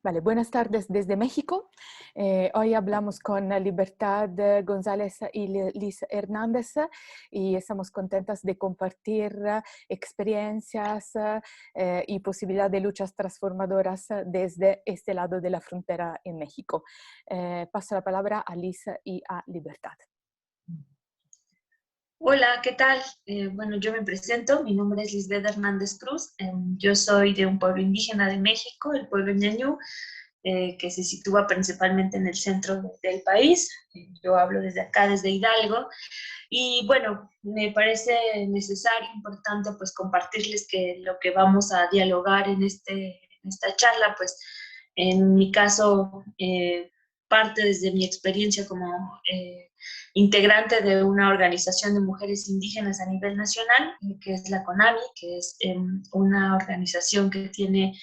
Vale, buenas tardes desde México. Hoy hablamos con Libertad González y Liz Hernández y estamos contentas de compartir experiencias y posibilidad de luchas transformadoras desde este lado de la frontera en México. Paso la palabra a Liz y a Libertad. Hola, ¿qué tal? Bueno, yo me presento, mi nombre es Lisbeth Hernández Cruz, yo soy de un pueblo indígena de México, el pueblo ñañú, que se sitúa principalmente en el centro del país. Yo hablo desde acá, desde Hidalgo, y bueno, me parece necesario, importante, pues compartirles que lo que vamos a dialogar en esta charla, pues en mi caso, parte desde mi experiencia como integrante de una organización de mujeres indígenas a nivel nacional, que es la CONAMI, que es una organización que tiene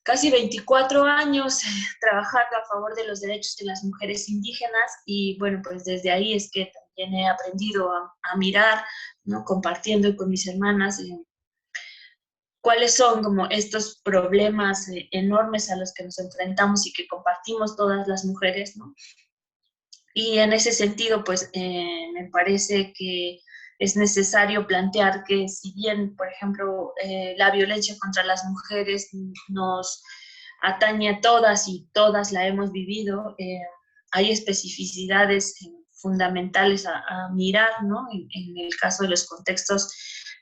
casi 24 años trabajando a favor de los derechos de las mujeres indígenas, y bueno, pues desde ahí es que también he aprendido a mirar, ¿no? Compartiendo con mis hermanas cuáles son como estos problemas enormes a los que nos enfrentamos y que compartimos todas las mujeres, ¿no? Y en ese sentido, pues me parece que es necesario plantear que si bien, por ejemplo, la violencia contra las mujeres nos atañe a todas y todas la hemos vivido, hay especificidades fundamentales a mirar, ¿no? En el caso de los contextos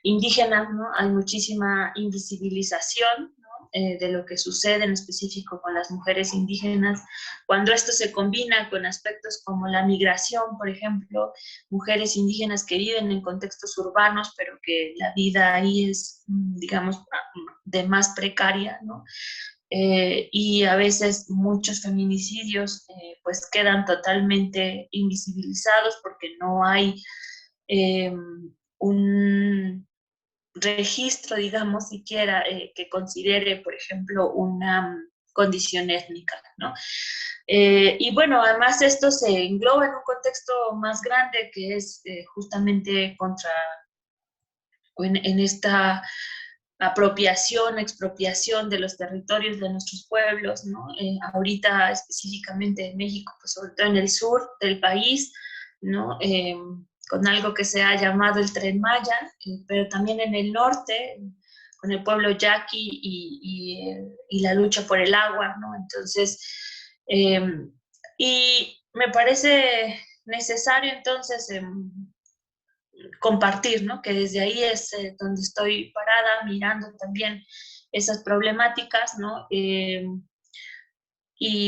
indígenas, ¿no? Hay muchísima invisibilización, ¿no? De lo que sucede en específico con las mujeres indígenas. Cuando esto se combina con aspectos como la migración, por ejemplo, mujeres indígenas que viven en contextos urbanos, pero que la vida ahí es, digamos, de más precaria, ¿no? Y a veces muchos feminicidios pues quedan totalmente invisibilizados porque no hay un registro, digamos, siquiera que considere, por ejemplo, una condición étnica, ¿no? Y bueno, además esto se engloba en un contexto más grande que es justamente contra, en esta apropiación, expropiación de los territorios de nuestros pueblos, ¿no? Ahorita específicamente en México, pues sobre todo en el sur del país, ¿no? Con algo que se ha llamado el Tren Maya, pero también en el norte, con el pueblo yaqui y la lucha por el agua, ¿no? Entonces, y me parece necesario entonces compartir, ¿no? Que desde ahí es donde estoy parada mirando también esas problemáticas, ¿no? Y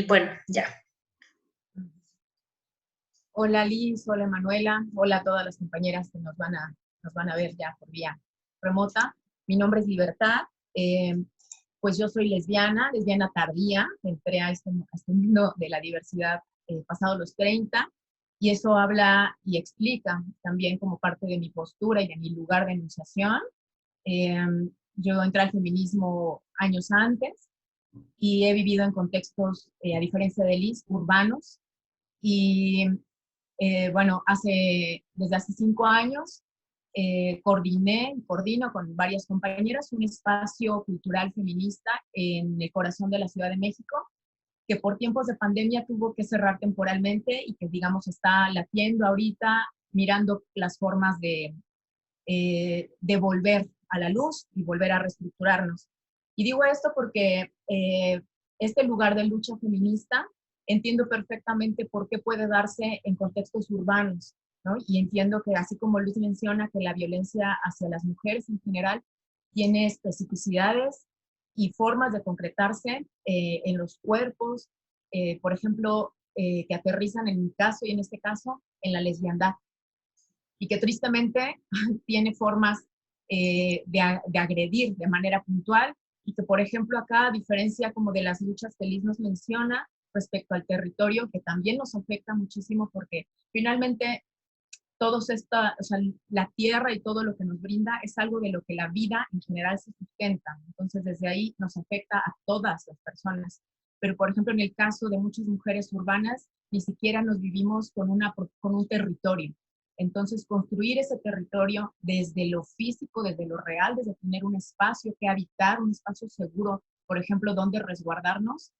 bueno, ya. Hola Liz, hola Manuela, hola a todas las compañeras que nos van a ver ya por vía remota. Mi nombre es Libertad, pues yo soy lesbiana tardía, entré a este mundo de la diversidad pasado los 30, y eso habla y explica también como parte de mi postura y de mi lugar de enunciación. Eh, yo entré al feminismo años antes y he vivido en contextos, a diferencia de Liz, urbanos, y bueno, desde hace 5 años coordino con varias compañeras un espacio cultural feminista en el corazón de la Ciudad de México, que por tiempos de pandemia tuvo que cerrar temporalmente y que, digamos, está latiendo ahorita, mirando las formas de volver a la luz y volver a reestructurarnos. Y digo esto porque este lugar de lucha feminista entiendo perfectamente por qué puede darse en contextos urbanos, ¿no? Y entiendo que, así como Luz menciona, que la violencia hacia las mujeres en general tiene especificidades y formas de concretarse en los cuerpos, por ejemplo, que aterrizan en mi caso y en este caso en la lesbiandad, y que tristemente tiene formas de agredir de manera puntual, y que, por ejemplo, acá, a diferencia como de las luchas que Liz nos menciona respecto al territorio, que también nos afecta muchísimo, porque finalmente o sea, la tierra y todo lo que nos brinda es algo de lo que la vida en general se sustenta. Entonces, desde ahí nos afecta a todas las personas. Pero, por ejemplo, en el caso de muchas mujeres urbanas, ni siquiera nos vivimos con un territorio. Entonces, construir ese territorio desde lo físico, desde lo real, desde tener un espacio que habitar, un espacio seguro, por ejemplo, donde resguardarnos,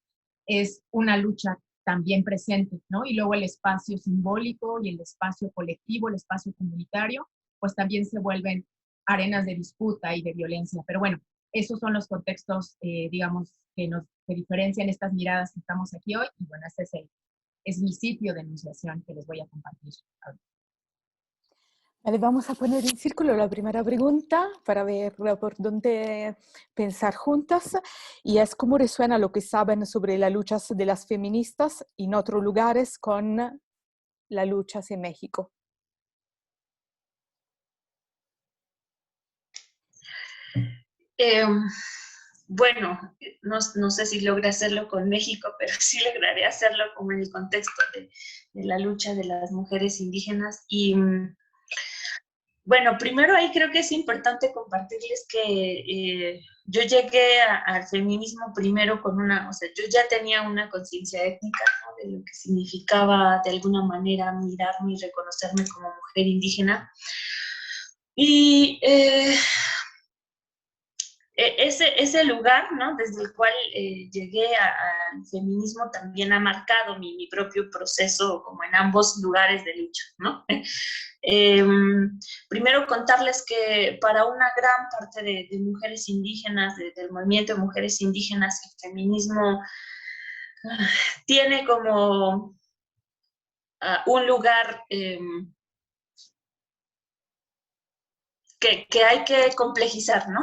es una lucha también presente, ¿no? Y luego el espacio simbólico y el espacio colectivo, el espacio comunitario, pues también se vuelven arenas de disputa y de violencia. Pero bueno, esos son los contextos, digamos, que diferencian estas miradas que estamos aquí hoy. Y bueno, este es mi sitio de enunciación que les voy a compartir. Vale, vamos a poner en círculo la primera pregunta para ver por dónde pensar juntas, y es cómo resuena lo que saben sobre las luchas de las feministas en otros lugares con las luchas en México. Bueno, no sé si logré hacerlo con México, pero sí lograré hacerlo como en el contexto de la lucha de las mujeres indígenas. Y bueno, primero ahí creo que es importante compartirles que yo llegué al feminismo primero con o sea, yo ya tenía una conciencia étnica, ¿no? De lo que significaba de alguna manera mirarme y reconocerme como mujer indígena. Y ese lugar, ¿no? Desde el cual llegué al feminismo también ha marcado mi propio proceso como en ambos lugares de lucha, ¿no? Primero contarles que para una gran parte de mujeres indígenas, del movimiento de mujeres indígenas, el feminismo tiene como un lugar que hay que complejizar, ¿no?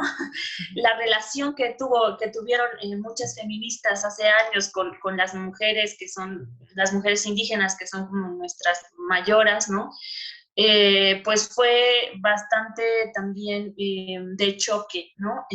La relación que tuvieron muchas feministas hace años con las mujeres que son, las mujeres indígenas que son como nuestras mayoras, ¿no? Pues fue bastante también de choque, ¿no?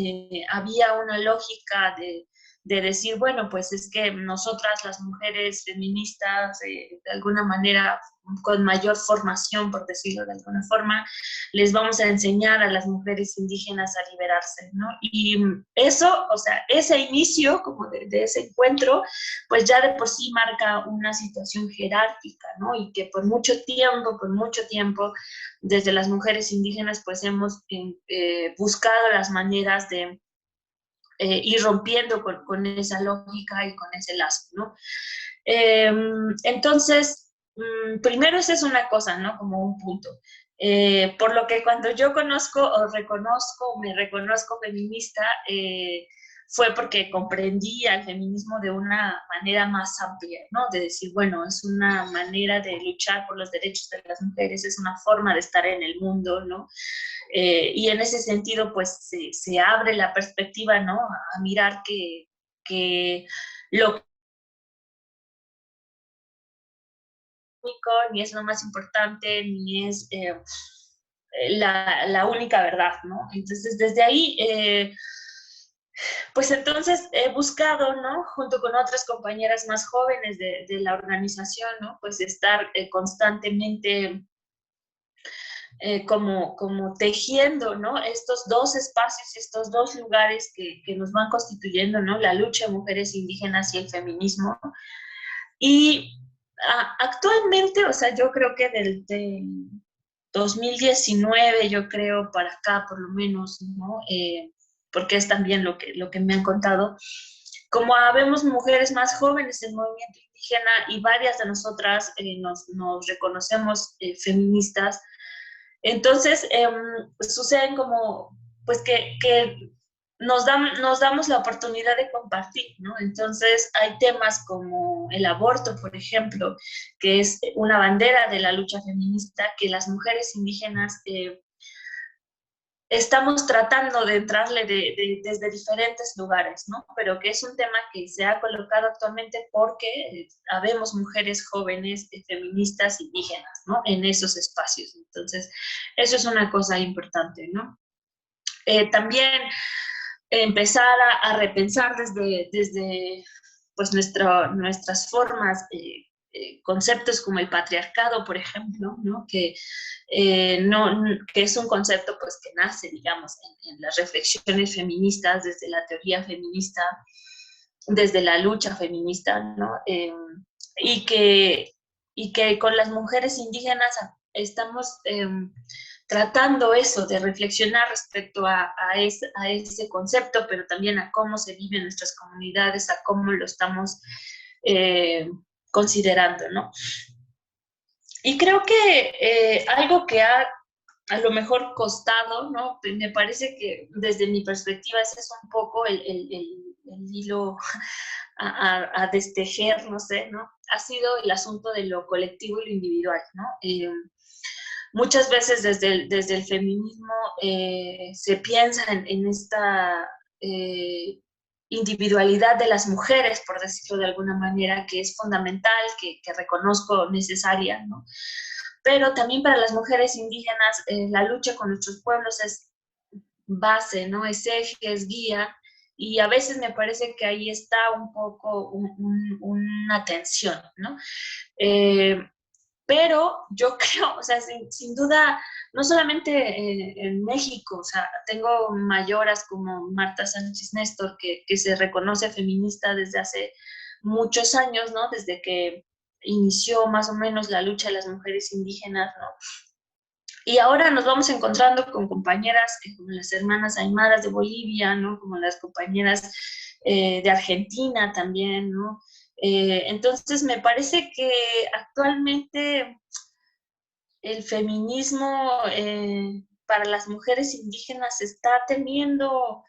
Había una lógica de decir, bueno, pues es que nosotras las mujeres feministas, de alguna manera, con mayor formación, por decirlo de alguna forma, les vamos a enseñar a las mujeres indígenas a liberarse, ¿no? Y eso, o sea, ese inicio como de ese encuentro, pues ya de por sí marca una situación jerárquica, ¿no? Y que por mucho tiempo, desde las mujeres indígenas, pues hemos buscado las maneras de ir rompiendo con esa lógica y con ese lazo, ¿no? Entonces, primero esa es una cosa, ¿no? Como un punto. Por lo que cuando yo me reconozco feminista, fue porque comprendí al feminismo de una manera más amplia, ¿no? De decir, bueno, es una manera de luchar por los derechos de las mujeres, es una forma de estar en el mundo, ¿no? Y en ese sentido, pues, se abre la perspectiva, ¿no? A mirar que lo único, ni es lo más importante, ni es la única verdad, ¿no? Entonces, desde ahí, pues entonces he buscado, ¿no? Junto con otras compañeras más jóvenes de la organización, ¿no? Pues estar constantemente como tejiendo, ¿no? Estos dos espacios, estos dos lugares que nos van constituyendo, ¿no? La lucha de mujeres indígenas y el feminismo. Y actualmente, o sea, yo creo que del 2019, yo creo, para acá por lo menos, ¿no? Porque es también lo que me han contado, como habemos mujeres más jóvenes en el movimiento indígena y varias de nosotras nos reconocemos feministas, entonces suceden como, pues que nos damos la oportunidad de compartir, ¿no? Entonces hay temas como el aborto, por ejemplo, que es una bandera de la lucha feminista que las mujeres indígenas estamos tratando de entrarle desde diferentes lugares, ¿no? Pero que es un tema que se ha colocado actualmente porque habemos mujeres jóvenes feministas indígenas, ¿no? En esos espacios. Entonces, eso es una cosa importante, ¿no? También empezar a repensar desde pues nuestras formas, conceptos como el patriarcado, por ejemplo, ¿no? Que es un concepto pues, que nace, digamos, en las reflexiones feministas, desde la teoría feminista, desde la lucha feminista, ¿no? Y que con las mujeres indígenas estamos tratando eso, de reflexionar respecto a ese concepto, pero también a cómo se vive en nuestras comunidades, a cómo lo estamos considerando, ¿no? Y creo que algo que ha a lo mejor costado, ¿no? Me parece que desde mi perspectiva ese es un poco el hilo a destejer, no sé, ¿no? Ha sido el asunto de lo colectivo y lo individual, ¿no? Muchas veces desde el feminismo se piensa en esta individualidad de las mujeres, por decirlo de alguna manera, que es fundamental, que reconozco necesaria, ¿no? Pero también para las mujeres indígenas la lucha con nuestros pueblos es base, ¿no? Es eje, es guía, y a veces me parece que ahí está un poco una tensión, ¿no? Pero yo creo, o sea, sin duda, no solamente en México, o sea, tengo mayoras como Marta Sánchez Néstor, que se reconoce feminista desde hace muchos años, ¿no? Desde que inició más o menos la lucha de las mujeres indígenas, ¿no? Y ahora nos vamos encontrando con compañeras como las hermanas aymaras de Bolivia, ¿no? Como las compañeras de Argentina también, ¿no? Entonces me parece que actualmente el feminismo para las mujeres indígenas está teniendo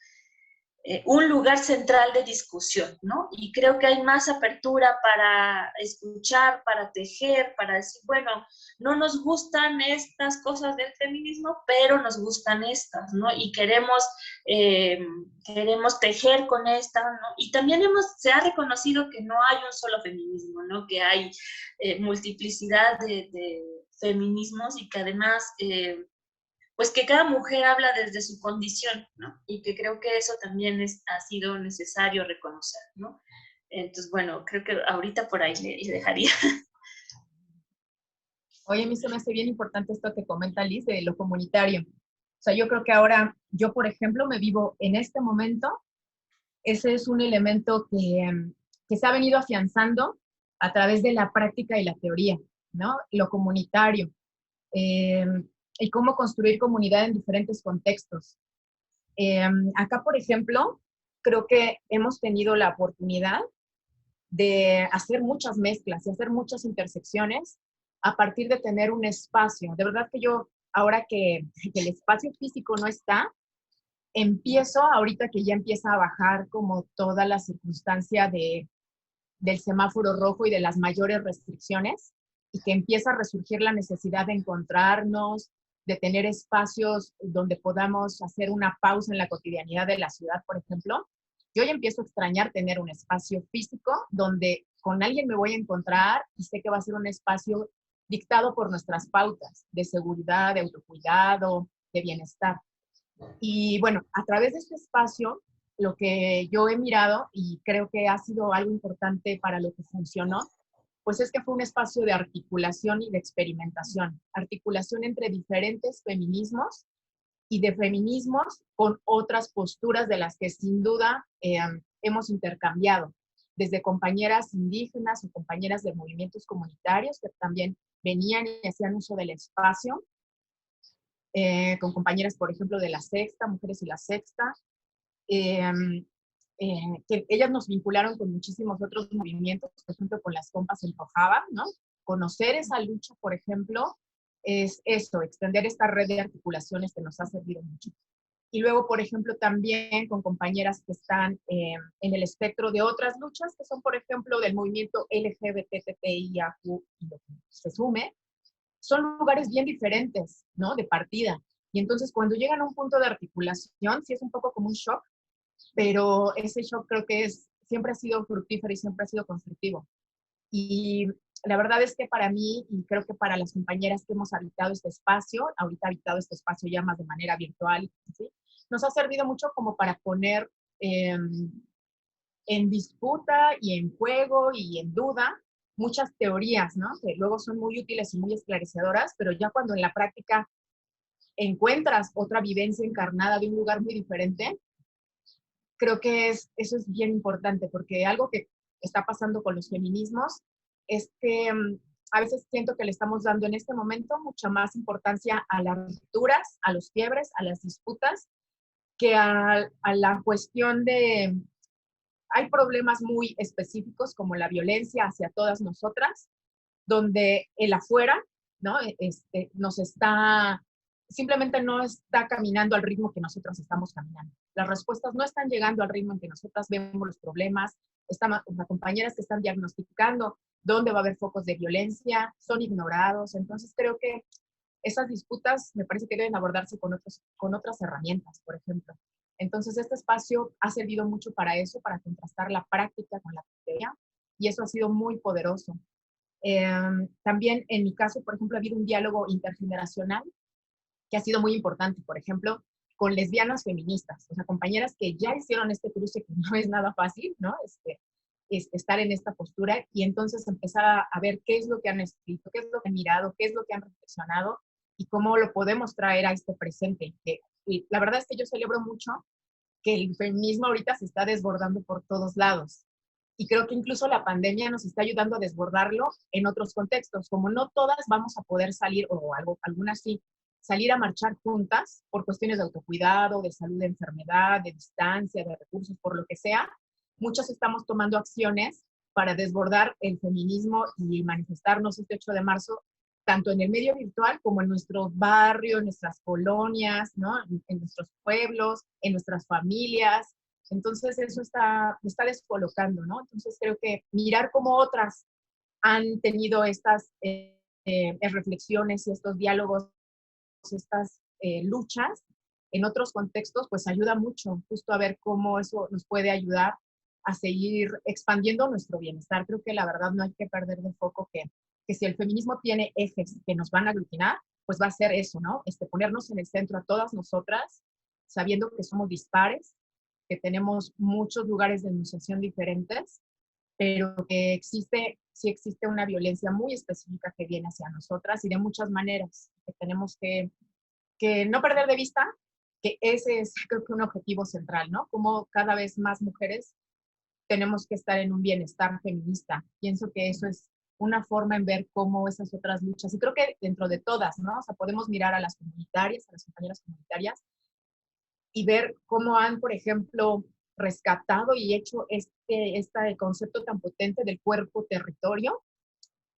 un lugar central de discusión, ¿no? Y creo que hay más apertura para escuchar, para tejer, para decir, bueno, no nos gustan estas cosas del feminismo, pero nos gustan estas, ¿no? Y queremos tejer con esta, ¿no? Y también se ha reconocido que no hay un solo feminismo, ¿no? Que hay multiplicidad de feminismos y que además pues que cada mujer habla desde su condición, ¿no? Y que creo que eso también ha sido necesario reconocer, ¿no? Entonces, bueno, creo que ahorita por ahí le dejaría. Oye, a mí se me hace bien importante esto que comenta Liz de lo comunitario. O sea, yo creo que ahora, yo por ejemplo, me vivo en este momento, ese es un elemento que se ha venido afianzando a través de la práctica y la teoría, ¿no? Lo comunitario. Eh, y cómo construir comunidad en diferentes contextos. Acá, por ejemplo, creo que hemos tenido la oportunidad de hacer muchas mezclas y hacer muchas intersecciones a partir de tener un espacio. De verdad que yo, ahora que el espacio físico no está, ahorita que ya empieza a bajar como toda la circunstancia del semáforo rojo y de las mayores restricciones, y que empieza a resurgir la necesidad de encontrarnos, de tener espacios donde podamos hacer una pausa en la cotidianidad de la ciudad, por ejemplo. Yo ya empiezo a extrañar tener un espacio físico donde con alguien me voy a encontrar y sé que va a ser un espacio dictado por nuestras pautas de seguridad, de autocuidado, de bienestar. Y bueno, a través de este espacio, lo que yo he mirado y creo que ha sido algo importante para lo que funcionó, pues es que fue un espacio de articulación y de experimentación, articulación entre diferentes feminismos y de feminismos con otras posturas de las que sin duda hemos intercambiado, desde compañeras indígenas o compañeras de movimientos comunitarios que también venían y hacían uso del espacio, con compañeras, por ejemplo, de la Sexta, Mujeres y la Sexta, que ellas nos vincularon con muchísimos otros movimientos, por ejemplo, con las compas en Rojava, ¿no? Conocer esa lucha, por ejemplo, es eso, extender esta red de articulaciones que nos ha servido mucho. Y luego, por ejemplo, también con compañeras que están en el espectro de otras luchas, que son, por ejemplo, del movimiento LGBTTIAQ y lo que se sume, son lugares bien diferentes, ¿no? De partida. Y entonces, cuando llegan a un punto de articulación, sí es un poco como un shock, pero ese shock creo que siempre ha sido fructífero y siempre ha sido constructivo. Y la verdad es que para mí, y creo que para las compañeras que hemos habitado este espacio, ahorita habitado este espacio ya más de manera virtual, ¿sí? Nos ha servido mucho como para poner en disputa y en juego y en duda muchas teorías, ¿no? Que luego son muy útiles y muy esclarecedoras, pero ya cuando en la práctica encuentras otra vivencia encarnada de un lugar muy diferente, creo que eso es bien importante, porque algo que está pasando con los feminismos es que a veces siento que le estamos dando en este momento mucha más importancia a las rupturas, a los quiebres, a las disputas, que a la cuestión de, hay problemas muy específicos como la violencia hacia todas nosotras, donde el afuera, ¿no? Nos está, simplemente no está caminando al ritmo que nosotras estamos caminando. Las respuestas no están llegando al ritmo en que nosotras vemos los problemas, las compañeras que están diagnosticando dónde va a haber focos de violencia, son ignorados. Entonces creo que esas disputas me parece que deben abordarse con otras herramientas, por ejemplo. Entonces este espacio ha servido mucho para eso, para contrastar la práctica con la teoría, y eso ha sido muy poderoso. También en mi caso, por ejemplo, ha habido un diálogo intergeneracional que ha sido muy importante, por ejemplo, con lesbianas feministas, o sea, compañeras que ya hicieron este cruce, que no es nada fácil, ¿no? Estar en esta postura y entonces empezar a ver qué es lo que han escrito, qué es lo que han mirado, qué es lo que han reflexionado y cómo lo podemos traer a este presente. Y la verdad es que yo celebro mucho que el feminismo ahorita se está desbordando por todos lados. Y creo que incluso la pandemia nos está ayudando a desbordarlo en otros contextos. Como no todas vamos a poder salir, o algunas sí, salir a marchar juntas por cuestiones de autocuidado, de salud, de enfermedad, de distancia, de recursos, por lo que sea, muchas estamos tomando acciones para desbordar el feminismo y manifestarnos este 8 de marzo, tanto en el medio virtual como en nuestro barrio, en nuestras colonias, ¿no? En nuestros pueblos, en nuestras familias. Entonces eso me está descolocando, ¿no? Entonces creo que mirar cómo otras han tenido estas reflexiones y estos diálogos, estas luchas en otros contextos, pues ayuda mucho justo a ver cómo eso nos puede ayudar a seguir expandiendo nuestro bienestar. Creo que la verdad no hay que perder de foco que si el feminismo tiene ejes que nos van a aglutinar, pues va a ser eso, ¿no? Ponernos en el centro a todas nosotras, sabiendo que somos dispares, que tenemos muchos lugares de enunciación diferentes, pero que sí existe una violencia muy específica que viene hacia nosotras y de muchas maneras, que tenemos que no perder de vista que ese es, creo que, un objetivo central, ¿no? Como cada vez más mujeres tenemos que estar en un bienestar feminista. Pienso que eso es una forma en ver cómo esas otras luchas, y creo que dentro de todas, ¿no? O sea, podemos mirar a las comunitarias, a las compañeras comunitarias, y ver cómo han, por ejemplo, rescatado y hecho este concepto tan potente del cuerpo-territorio.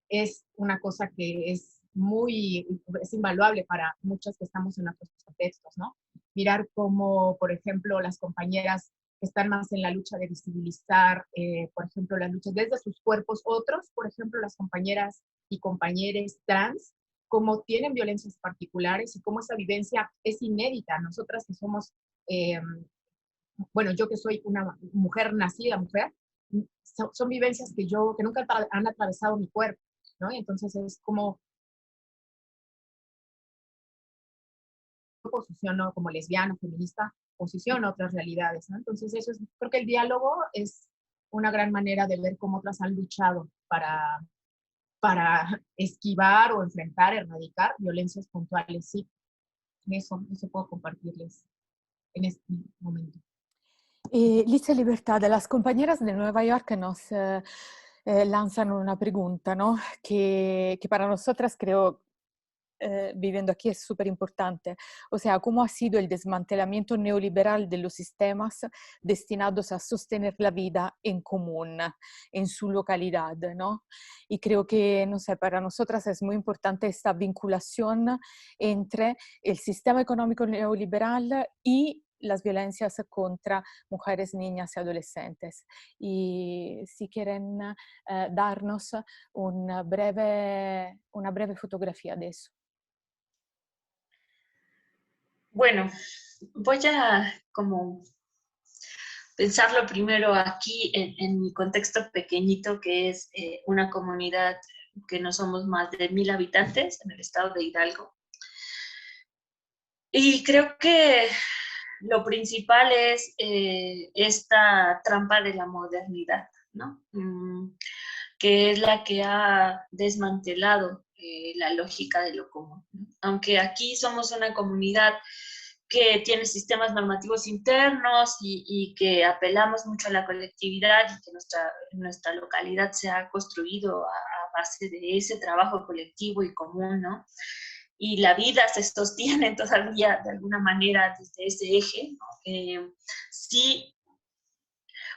Es una cosa que es invaluable para muchas que estamos en otros contextos, ¿no? Mirar cómo, por ejemplo, las compañeras que están más en la lucha de visibilizar, por ejemplo, las luchas desde sus cuerpos, otros, por ejemplo, las compañeras y compañeros trans, cómo tienen violencias particulares y cómo esa vivencia es inédita. Nosotras que somos, bueno, yo que soy una mujer nacida, mujer, son vivencias que nunca han atravesado mi cuerpo, ¿no? Y entonces es como posiciono como lesbiana, feminista, posiciono otras realidades, ¿no? Entonces eso es, creo que el diálogo es una gran manera de ver cómo otras han luchado para esquivar o enfrentar, erradicar violencias puntuales. Sí, eso puedo compartirles en este momento. Licia Libertad, las compañeras de Nueva York nos lanzan una pregunta, ¿no? Que para nosotras creo, viviendo aquí, es súper importante. O sea, ¿cómo ha sido el desmantelamiento neoliberal de los sistemas destinados a sostener la vida en común, en su localidad, ¿no? Y creo que, no sé, para nosotras es muy importante esta vinculación entre el sistema económico neoliberal y las violencias contra mujeres, niñas y adolescentes. Y si quieren darnos una breve fotografía de eso. Bueno, voy a como pensarlo primero aquí en mi contexto pequeñito, que es una comunidad que no somos más de 1000 habitantes en el estado de Hidalgo. Y creo que lo principal es esta trampa de la modernidad, ¿no? Que es la que ha desmantelado la lógica de lo común, ¿no? Aunque aquí somos una comunidad que tiene sistemas normativos internos y que apelamos mucho a la colectividad y que nuestra localidad se ha construido a base de ese trabajo colectivo y común, ¿no? Y la vida se sostiene todavía de alguna manera desde ese eje, ¿no? Sí,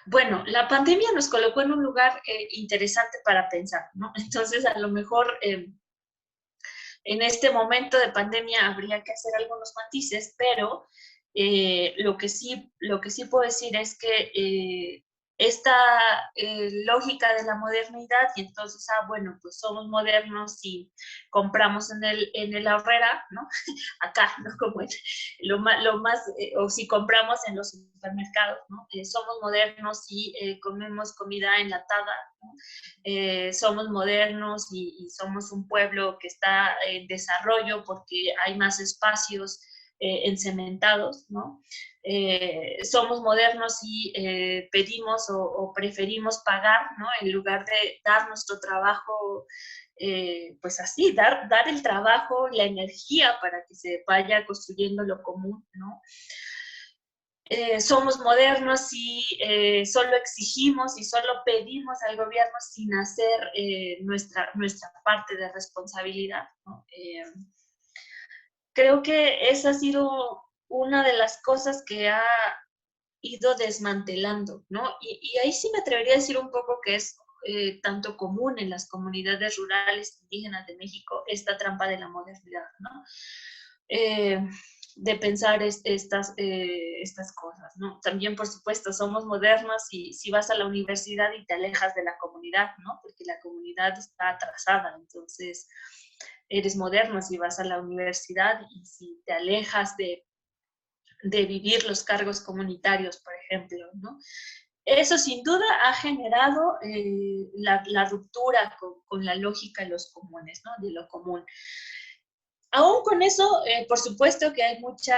bueno, la pandemia nos colocó en un lugar interesante para pensar, ¿no? Entonces, a lo mejor en este momento de pandemia habría que hacer algunos matices, pero lo que sí puedo decir es que esta lógica de la modernidad, y entonces, bueno, pues somos modernos y compramos en el Aurrera, ¿no? Acá, ¿no? Como lo más o si compramos en los supermercados, ¿no? Somos modernos y comemos comida enlatada, ¿no? Somos modernos y somos un pueblo que está en desarrollo porque hay más espacios encementados, ¿no? Somos modernos y pedimos o preferimos pagar, ¿no? En lugar de dar nuestro trabajo, pues así, dar el trabajo, la energía para que se vaya construyendo lo común, ¿no? Somos modernos y solo exigimos y solo pedimos al gobierno sin hacer nuestra parte de responsabilidad, ¿no? Creo que esa ha sido una de las cosas que ha ido desmantelando, ¿no? Y ahí sí me atrevería a decir un poco que es tanto común en las comunidades rurales indígenas de México esta trampa de la modernidad, ¿no? De pensar estas cosas, ¿no? También, por supuesto, somos modernos y si vas a la universidad y te alejas de la comunidad, ¿no? Porque la comunidad está atrasada, entonces eres moderno si vas a la universidad y si te alejas de vivir los cargos comunitarios, por ejemplo, ¿no? Eso sin duda ha generado la ruptura con la lógica de los comunes, ¿no? De lo común. Aún con eso, por supuesto que hay mucha,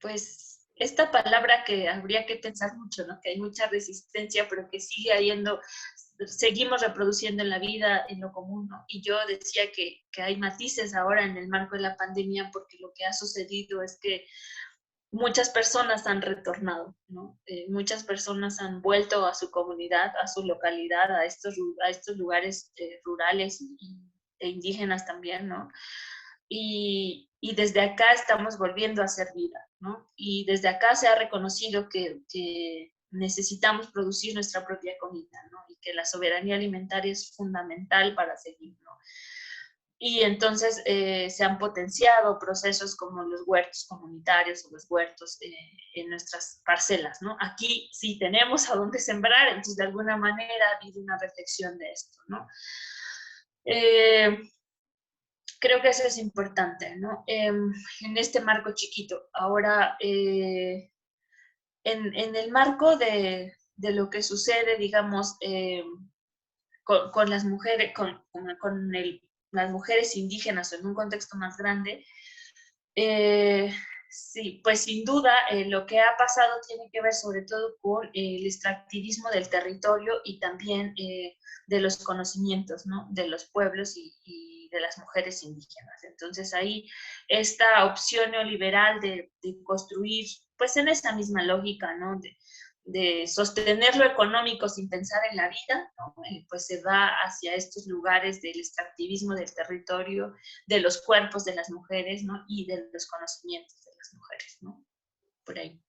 pues, esta palabra que habría que pensar mucho, ¿no? Que hay mucha resistencia, pero que sigue habiendo, seguimos reproduciendo en la vida, en lo común, ¿no? Y yo decía que hay matices ahora en el marco de la pandemia, porque lo que ha sucedido es que muchas personas han retornado, ¿no? Muchas personas han vuelto a su comunidad, a su localidad, a estos lugares rurales e indígenas también, ¿no? Y desde acá estamos volviendo a hacer vida, ¿no? Y desde acá se ha reconocido que necesitamos producir nuestra propia comida, ¿no? Y que la soberanía alimentaria es fundamental para seguir, ¿no? Y entonces se han potenciado procesos como los huertos comunitarios o los huertos en nuestras parcelas, ¿no? Aquí sí tenemos a dónde sembrar, entonces de alguna manera ha habido una reflexión de esto, ¿no? Creo que eso es importante, ¿no? En este marco chiquito. Ahora, en el marco de lo que sucede, digamos, con las mujeres, las mujeres indígenas en un contexto más grande, sí, pues sin duda lo que ha pasado tiene que ver sobre todo con el extractivismo del territorio y también de los conocimientos, ¿no? De los pueblos y de las mujeres indígenas. Entonces ahí esta opción neoliberal de construir, pues en esa misma lógica, ¿no? De sostener lo económico sin pensar en la vida, ¿no? Pues se va hacia estos lugares del extractivismo del territorio, de los cuerpos de las mujeres, ¿no? Y de los conocimientos de las mujeres, ¿no? Por ahí.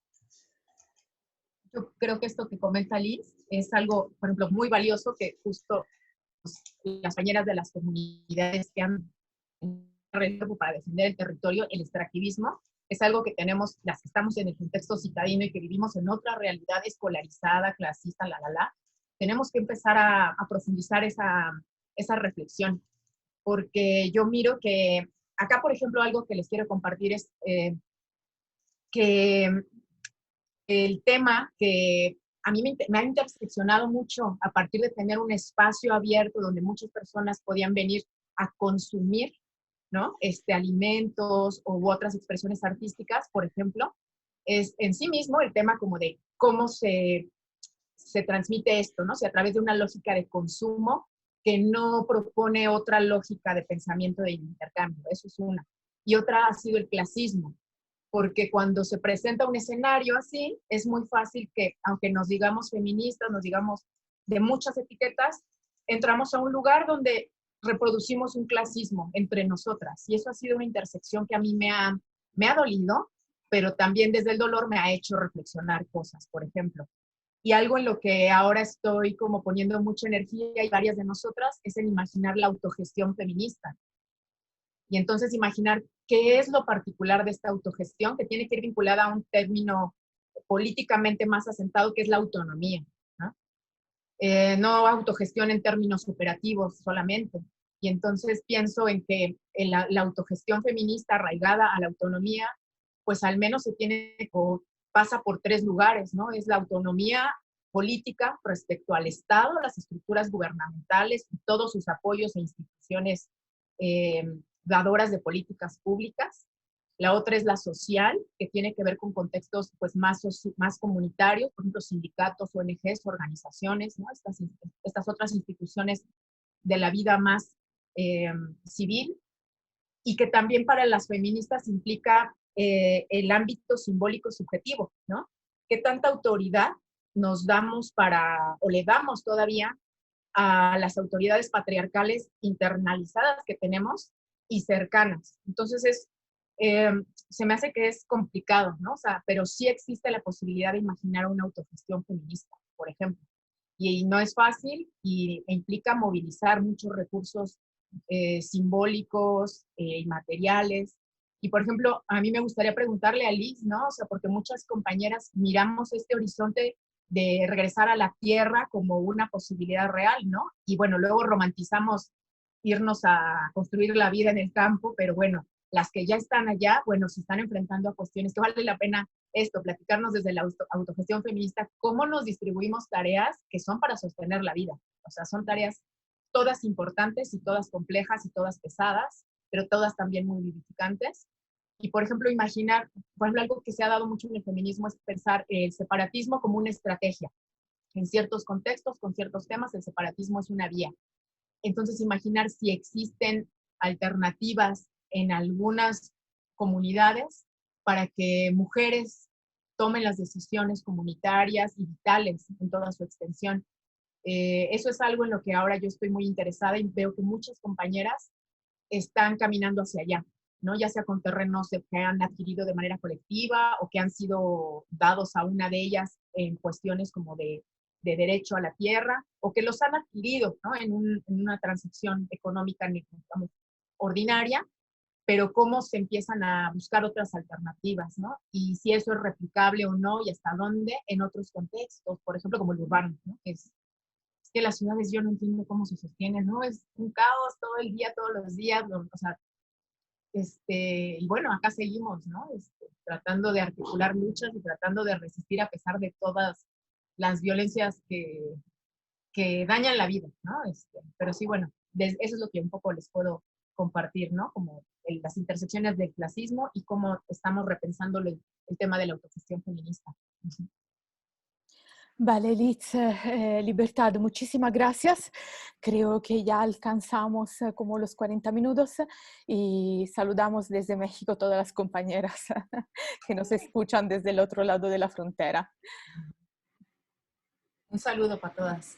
Yo creo que esto que comenta Liz es algo, por ejemplo, muy valioso que justo las compañeras de las comunidades que han realizado para defender el territorio, el extractivismo, es algo que tenemos, las que estamos en el contexto citadino y que vivimos en otra realidad escolarizada, clasista, tenemos que empezar a profundizar esa reflexión. Porque yo miro que acá, por ejemplo, algo que les quiero compartir es que el tema que a mí me ha interseccionado mucho a partir de tener un espacio abierto donde muchas personas podían venir a consumir, ¿no? Alimentos u otras expresiones artísticas, por ejemplo, es en sí mismo el tema como de cómo se transmite esto, ¿no? O sea, a través de una lógica de consumo que no propone otra lógica de pensamiento de intercambio. Eso es una. Y otra ha sido el clasismo, porque cuando se presenta un escenario así, es muy fácil que, aunque nos digamos feministas, nos digamos de muchas etiquetas, entramos a un lugar donde reproducimos un clasismo entre nosotras. Y eso ha sido una intersección que a mí me ha dolido, pero también desde el dolor me ha hecho reflexionar cosas, por ejemplo. Y algo en lo que ahora estoy como poniendo mucha energía y varias de nosotras es en imaginar la autogestión feminista. Y entonces imaginar qué es lo particular de esta autogestión, que tiene que ir vinculada a un término políticamente más asentado, que es la autonomía, ¿no? No autogestión en términos operativos solamente. Y entonces pienso en que la autogestión feminista arraigada a la autonomía, pues al menos se tiene o pasa por 3 lugares, ¿no? Es la autonomía política respecto al Estado, las estructuras gubernamentales y todos sus apoyos e instituciones dadoras de políticas públicas. La otra es la social, que tiene que ver con contextos pues, más comunitarios, por ejemplo, sindicatos, ONGs, organizaciones, ¿no? Estas otras instituciones de la vida más civil, y que también para las feministas implica el ámbito simbólico subjetivo, ¿no? ¿Qué tanta autoridad nos damos o le damos todavía a las autoridades patriarcales internalizadas que tenemos y cercanas? Entonces se me hace que es complicado, ¿no? O sea, pero sí existe la posibilidad de imaginar una autogestión feminista, por ejemplo. Y no es fácil e implica movilizar muchos recursos simbólicos y materiales. Y, por ejemplo, a mí me gustaría preguntarle a Liz, ¿no? O sea, porque muchas compañeras miramos este horizonte de regresar a la tierra como una posibilidad real, ¿no? Y bueno, luego romantizamos irnos a construir la vida en el campo, pero bueno, las que ya están allá, bueno, se están enfrentando a cuestiones que vale la pena platicarnos desde la autogestión feminista, cómo nos distribuimos tareas que son para sostener la vida. O sea, son tareas todas importantes y todas complejas y todas pesadas, pero todas también muy vivificantes. Y, por ejemplo, imaginar, por ejemplo, algo que se ha dado mucho en el feminismo es pensar el separatismo como una estrategia. En ciertos contextos, con ciertos temas, el separatismo es una vía. Entonces, imaginar si existen alternativas en algunas comunidades para que mujeres tomen las decisiones comunitarias y vitales en toda su extensión. Eso es algo en lo que ahora yo estoy muy interesada y veo que muchas compañeras están caminando hacia allá, ¿no? Ya sea con terrenos que han adquirido de manera colectiva o que han sido dados a una de ellas en cuestiones como de derecho a la tierra, o que los han adquirido, ¿no? En una transacción económica, digamos, ordinaria, pero cómo se empiezan a buscar otras alternativas, ¿no? Y si eso es replicable o no, y hasta dónde en otros contextos, por ejemplo, como el urbano, ¿no? Es que las ciudades yo no entiendo cómo se sostienen, ¿no? Es un caos todo el día, todos los días, o sea, y bueno, acá seguimos, ¿no? Tratando de articular luchas y tratando de resistir a pesar de todas las violencias que dañan la vida, ¿no? Pero sí, bueno, eso es lo que un poco les puedo compartir, ¿no? Como las intersecciones del clasismo y cómo estamos repensando el tema de la autogestión feminista. Vale, Liz, Libertad, muchísimas gracias. Creo que ya alcanzamos como los 40 minutos y saludamos desde México todas las compañeras que nos escuchan desde el otro lado de la frontera. Un saludo para todas.